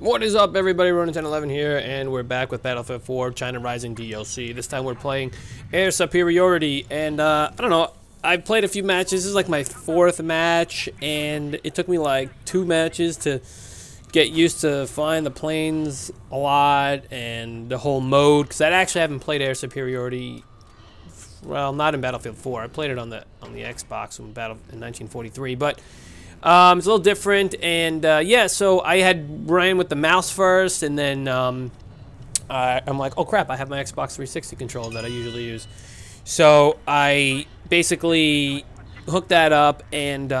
What is up, everybody? Ronin 1011 here, and we're back with Battlefield 4 China Rising DLC. This time we're playing Air Superiority, and I don't know, I've played a few matches. This is like my fourth match, and it took me like 2 matches to get used to flying the planes a lot and the whole mode, because I actually haven't played Air Superiority, well, not in Battlefield 4. I played it on the Xbox in 1943, but it's a little different, and yeah, so I had ran with the mouse first, and then I'm like, oh crap, I have my Xbox 360 controller that I usually use. So I basically hooked that up, and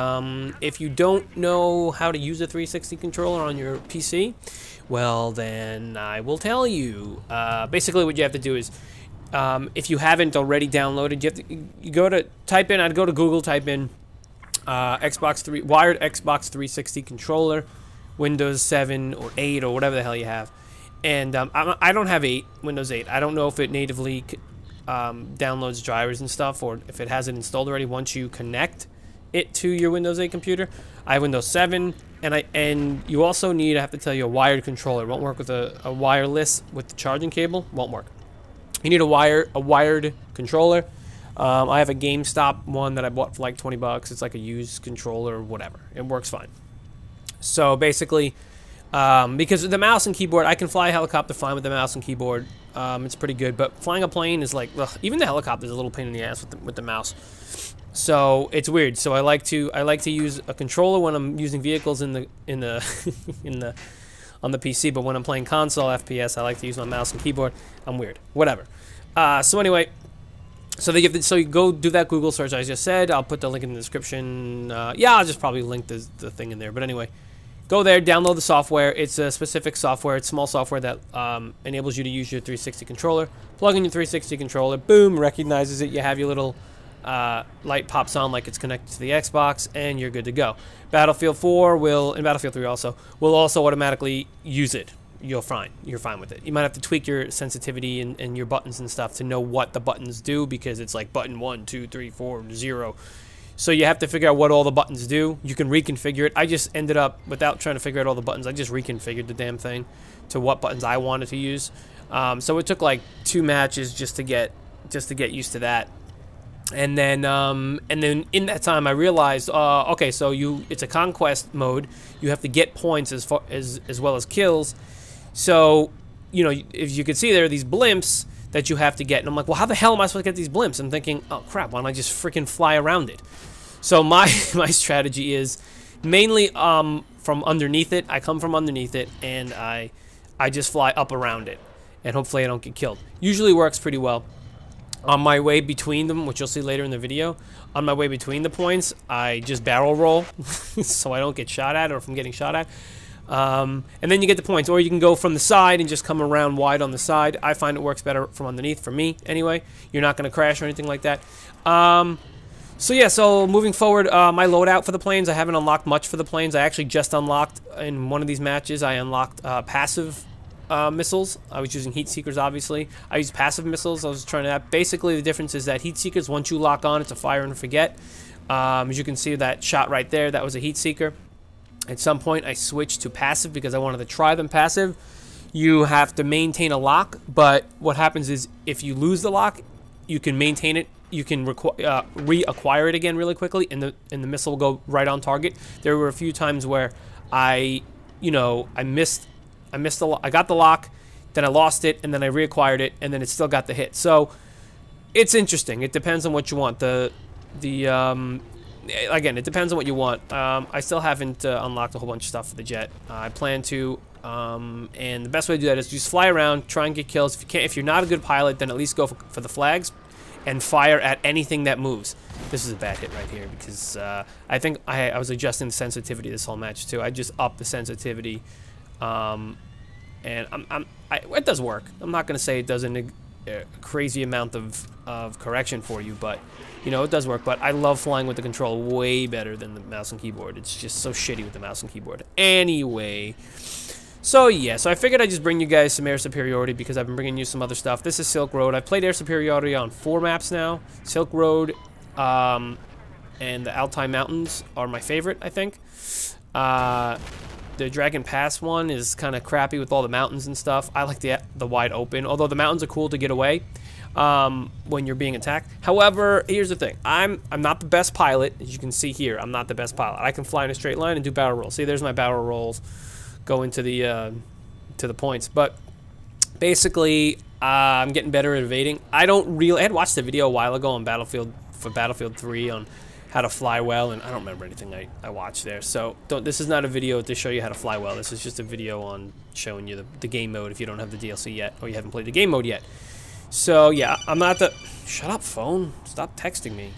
if you don't know how to use a 360 controller on your PC, well, then I will tell you. Basically what you have to do is, if you haven't already downloaded, I'd go to Google, type in wired Xbox 360 controller, Windows 7 or 8 or whatever the hell you have, and I don't have Windows 8. I don't know if it natively downloads drivers and stuff, or if it has it installed already once you connect it to your Windows 8 computer. I have Windows 7, and you also need, I have to tell you, a wired controller. It won't work with a wireless with the charging cable. Won't work. You need a wired controller. I have a GameStop one that I bought for like 20 bucks. It's like a used controller or whatever. It works fine. So basically, because the mouse and keyboard, I can fly a helicopter fine with the mouse and keyboard. It's pretty good, but flying a plane is like, ugh, even the helicopter is a little pain in the ass with the mouse. So it's weird. So I like to use a controller when I'm using vehicles on the PC, but when I'm playing console FPS, I like to use my mouse and keyboard. I'm weird. Whatever. So anyway. So you go do that Google search I just said. I'll put the link in the description. Yeah, I'll just probably link the thing in there. But anyway, go there, download the software. It's a specific software. It's small software that enables you to use your 360 controller. Plug in your 360 controller. Boom, recognizes it. You have your little light pops on like it's connected to the Xbox, and you're good to go. Battlefield 4 will, and Battlefield 3 will also automatically use it. You're fine with it. You might have to tweak your sensitivity and your buttons and stuff to know what the buttons do, because it's like button 1, 2, 3, 4, 0. So you have to figure out what all the buttons do. You can reconfigure it. I just ended up, without trying to figure out all the buttons, I just reconfigured the damn thing to what buttons I wanted to use. So it took like 2 matches just to get used to that. And then in that time I realized, okay, so it's a conquest mode. You have to get points as well as kills. So, you know, if you can see, there are these blimps that you have to get. And I'm like, well, how the hell am I supposed to get these blimps? I'm thinking, oh, crap, why don't I just freaking fly around it? So my strategy is mainly from underneath it. I come from underneath it, and I just fly up around it. And hopefully I don't get killed. Usually works pretty well. On my way between them, which you'll see later in the video, on my way between the points, I just barrel roll so I don't get shot at, or if I'm getting shot at. And then you get the points, or you can go from the side and just come around wide on the side. I find it works better from underneath, for me anyway. You're not going to crash or anything like that. So yeah, so moving forward, my loadout for the planes, I haven't unlocked much for the planes. I actually just unlocked, in one of these matches, I unlocked passive missiles. I was using heat seekers, obviously. I used passive missiles. I was trying to, basically the difference is that heat seekers, once you lock on, it's a fire and forget. As you can see, that shot right there, that was a heat seeker. At some point, I switched to passive because I wanted to try them passive. You have to maintain a lock, but what happens is if you lose the lock, you can maintain it. You can reacquire it again really quickly, and the missile will go right on target. There were a few times where I missed the lock. I got the lock, then I lost it, and then I reacquired it, and then it still got the hit. So it's interesting. It depends on what you want. Again, it depends on what you want. I still haven't unlocked a whole bunch of stuff for the jet. I plan to, and the best way to do that is just fly around, try and get kills. If you're not a good pilot, then at least go for the flags and fire at anything that moves. This is a bad hit right here because I think I was adjusting the sensitivity this whole match too. I just upped the sensitivity, and it does work. I'm not gonna say it does a crazy amount of correction for you, but you know, it does work. But I love flying with the controller way better than the mouse and keyboard. It's just so shitty with the mouse and keyboard. Anyway, so yeah, so I figured I'd just bring you guys some Air Superiority because I've been bringing you some other stuff. This is Silk Road. I've played Air Superiority on 4 maps now. Silk Road and the Altai Mountains are my favorite, I think. the Dragon Pass one is kind of crappy with all the mountains and stuff. I like the wide open, although the mountains are cool to get away when you're being attacked. However, here's the thing. I'm not the best pilot. As you can see here, I'm not the best pilot. I can fly in a straight line and do barrel rolls. See, there's my barrel rolls going to the points. But basically, I'm getting better at evading. I had watched a video a while ago on Battlefield 3 on how to fly well, and I don't remember anything I watched there. So this is not a video to show you how to fly well. This is just a video on showing you the game mode if you don't have the DLC yet or you haven't played the game mode yet. So yeah, I'm not the... Shut up, phone. Stop texting me.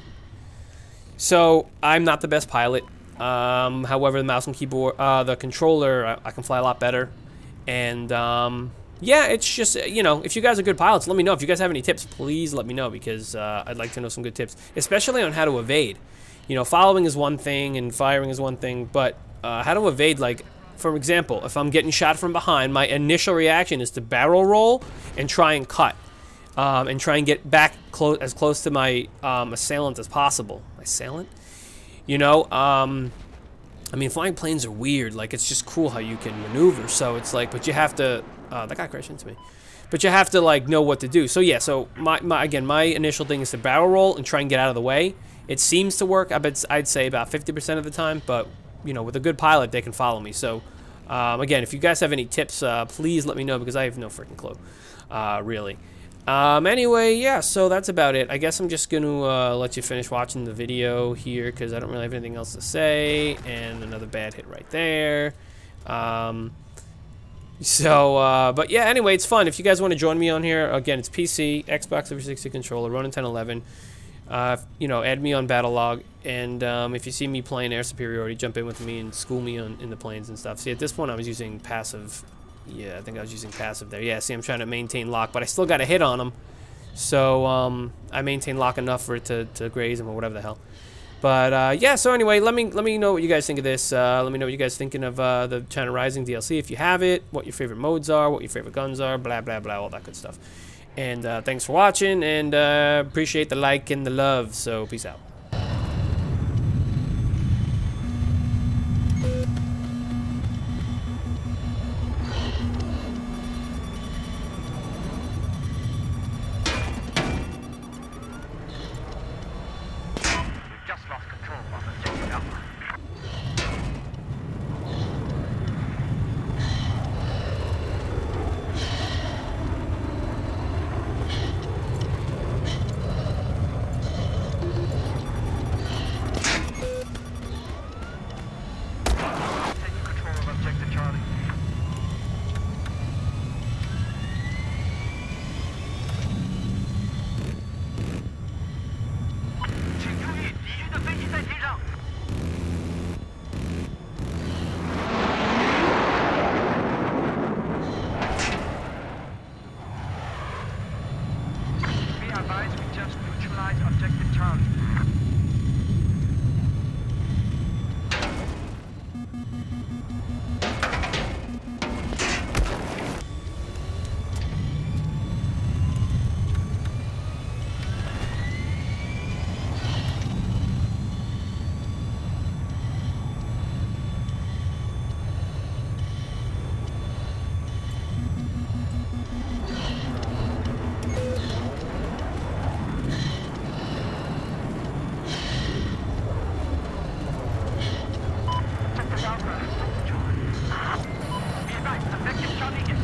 So I'm not the best pilot. However, the mouse and keyboard, the controller, I can fly a lot better. And yeah, it's just, you know, if you guys are good pilots, let me know. If you guys have any tips, please let me know, because I'd like to know some good tips, especially on how to evade. You know, following is one thing and firing is one thing, but how to evade, like, for example, if I'm getting shot from behind, my initial reaction is to barrel roll and try and cut. And try and get back as close to my assailant as possible. Assailant? You know, I mean, flying planes are weird. Like, it's just cool how you can maneuver. So it's like, but you have to... that guy crashed into me. But you have to, like, know what to do. So yeah, so again, my initial thing is to barrel roll and try and get out of the way. It seems to work. I'd say about 50% of the time. But, you know, with a good pilot, they can follow me. So, again, if you guys have any tips, please let me know, because I have no freaking clue, really. Anyway, yeah, so that's about it. I guess I'm just gonna let you finish watching the video here, because I don't really have anything else to say. And another bad hit right there. But yeah, anyway, it's fun. If you guys want to join me on here, again, it's PC, Xbox 360 controller, Ronin 1011. You know, add me on Battlelog, and if you see me playing Air Superiority, jump in with me and school me in the planes and stuff. See, at this point, I was using passive. Yeah, I think I was using passive there. Yeah, see, I'm trying to maintain lock, but I still got a hit on him. So, I maintain lock enough for it to graze him or whatever the hell. But, yeah, so anyway, let me know what you guys think of this. Let me know what you guys thinking of the China Rising DLC if you have it, what your favorite modes are, what your favorite guns are, blah, blah, blah, all that good stuff. And thanks for watching, and appreciate the like and the love, so peace out.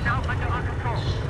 Now under our control.